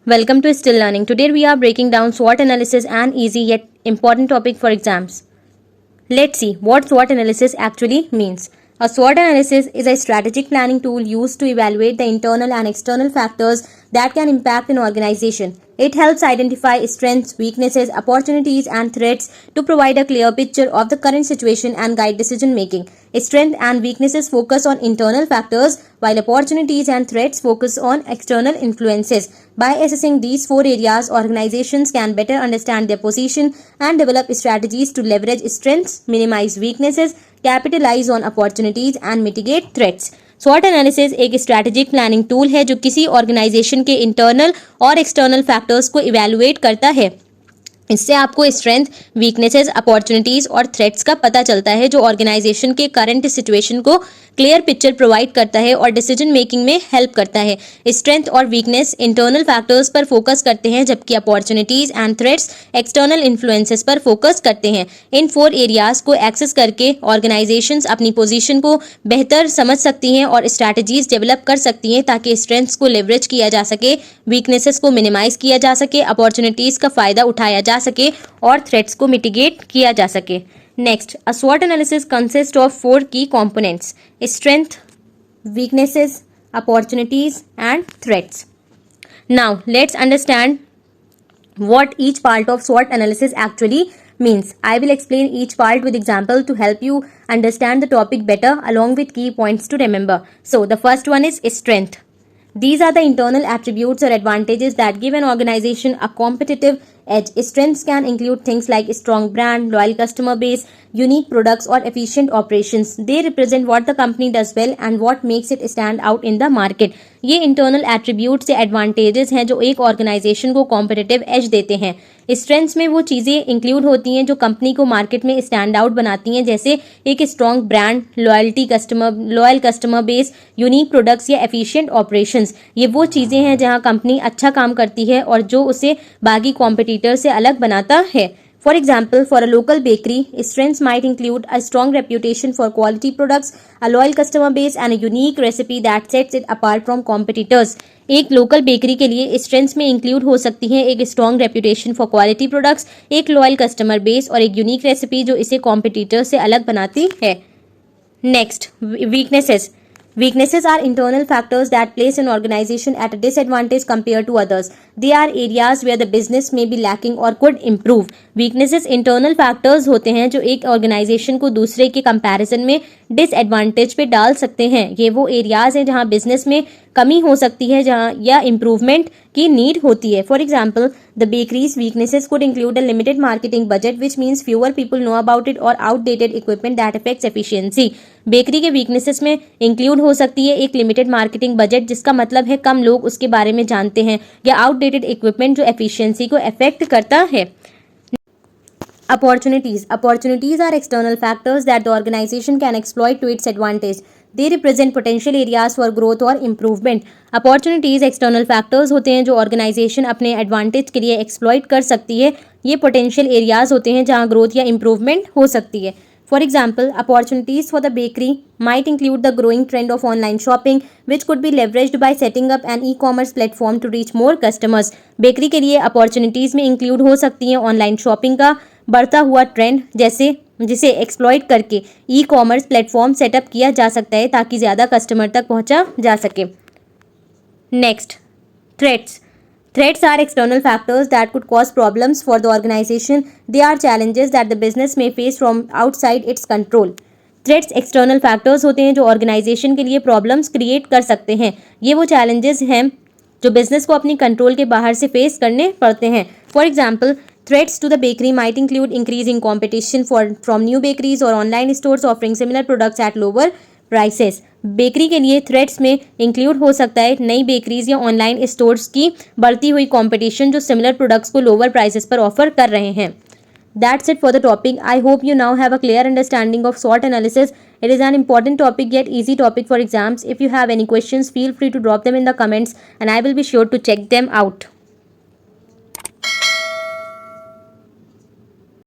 Welcome to Still Learning. Today we are breaking down SWOT analysis, an easy yet important topic for exams. Let's see what SWOT analysis actually means. A SWOT analysis is a strategic planning tool used to evaluate the internal and external factors that can impact an organization. It helps identify strengths, weaknesses, opportunities, and threats to provide a clear picture of the current situation and guide decision making. Strengths and weaknesses focus on internal factors, while opportunities and threats focus on external influences. By assessing these four areas, organizations can better understand their position and develop strategies to leverage strengths, minimize weaknesses, capitalize on opportunities and mitigate threats. स्वॉट analysis एक strategic planning tool है जो किसी organisation के internal और external factors को evaluate करता है। इससे आपको स्ट्रेंथ, वीकनेसेस, अपॉर्चुनिटीज और थ्रेट्स का पता चलता है जो ऑर्गेनाइजेशन के करंट सिचुएशन को क्लियर पिक्चर प्रोवाइड करता है और डिसीजन मेकिंग में हेल्प करता है। स्ट्रेंथ और वीकनेस इंटरनल फैक्टर्स पर फोकस करते हैं जबकि opportunities and threats external influences पर फोकस करते हैं। इन फोर एरियाज को एक्सेस करके ऑर्गेनाइजेशंस अपनी पोजीशन को बेहतर समझ सकती हैं और स्ट्रैटेजीज डेवलप कर सकती हैं ताकि स्ट्रेंथ्स को लेवरेज किया जा सके, वीकनेसेस को मिनिमाइज किया जा सके, अपॉर्चुनिटीज का फायदा उठाया जा सके और थ्रेट्स को मिटिगेट किया जा सके। Next, a SWOT analysis consists of four key components: strength, weaknesses, opportunities, and threats. Now, let's understand what each part of SWOT analysis actually means. I will explain each part with example to help you understand the topic better along with key points to remember. So, the first one is strength. These are the internal attributes or advantages that give an organization a competitive edge. Strengths can include things like strong brand, loyal customer base, unique products or efficient operations. They represent what the company does well and what makes it stand out in the market. ये internal attributes या advantages हैं जो एक organisation को competitive as देते हैं। Strengths में वो चीज़ें इंक्लूड होती हैं जो कंपनी को मार्केट में स्टैंड आउट बनाती हैं, जैसे एक strong brand, loyal customer base, unique products या एफिशिएंट ऑपरेशंस। ये वो चीज़ें हैं जहां कंपनी अच्छा काम करती है और जो उसे बाकी कॉम्पिटिटर से अलग बनाता है। For example, for a local bakery, strengths might include a strong reputation for quality products, a loyal customer base, and a unique recipe that sets it apart from competitors. एक लोकल बेकरी के लिए strengths में include हो सकती हैं एक strong reputation for quality products, एक loyal customer base और एक यूनिक रेसिपी जो इसे कॉम्पिटिटर से अलग बनाती है। Next, weaknesses. Weaknesses are internal factors that place an organization at a disadvantage compared to others. They are areas where the business may be lacking or could improve. Weaknesses internal factors होते हैं जो एक organization को दूसरे के comparison में disadvantage पे डाल सकते हैं। ये वो areas हैं जहाँ business में कमी हो सकती है जहाँ या improvement की नीड होती है। For example, the bakery's weaknesses could include a limited marketing budget, which means fewer people know about it, or outdated equipment that affects efficiency. Bakery के वीकनेसेस में इंक्लूड हो सकती है एक लिमिटेड मार्केटिंग बजट, जिसका मतलब है कम लोग उसके बारे में जानते हैं, या आउटडेटेड इक्विपमेंट जो एफिशिएंसी को अफेक्ट करता है। Opportunities are external factors that the organization can exploit to its advantage. They represent potential areas for growth or improvement. Opportunities external factors होते हैं जो ऑर्गेनाइजेशन अपने एडवांटेज के लिए एक्सप्लॉइट कर सकती है। ये पोटेंशियल एरियाज होते हैं जहाँ ग्रोथ या इम्प्रूवमेंट हो सकती है। For example, opportunities for the bakery might include the growing trend of online shopping, which could be leveraged by setting up an e-commerce platform to reach more customers. Bakery के लिए opportunities में include हो सकती हैं online shopping का बढ़ता हुआ trend, जिसे एक्सप्लॉइट करके ई कॉमर्स प्लेटफॉर्म सेटअप किया जा सकता है ताकि ज़्यादा कस्टमर तक पहुंचा जा सके। Next, threats. Threats are external factors that could cause problems for the organization. They are challenges that the business may face from outside its control. Threats external factors होते हैं जो ऑर्गेनाइजेशन के लिए प्रॉब्लम्स क्रिएट कर सकते हैं। ये वो चैलेंजेस हैं जो बिजनेस को अपनी कंट्रोल के बाहर से फेस करने पड़ते हैं। For example, threats to the bakery might include increasing competition from new bakeries or online stores offering similar products at lower prices. Bakery के लिए थ्रेट्स में इंक्लूड हो सकता है नई बेकरीज या ऑनलाइन स्टोर्स की बढ़ती हुई कंपटीशन जो सिमिलर प्रोडक्ट्स को लोअर प्राइसेस पर ऑफर कर रहे हैं। That's it for the topic. I hope you now have a clear understanding of SWOT analysis. It is an important topic yet easy topic for exams. If you have any questions, feel free to drop them in the comments and I will be sure to check them out.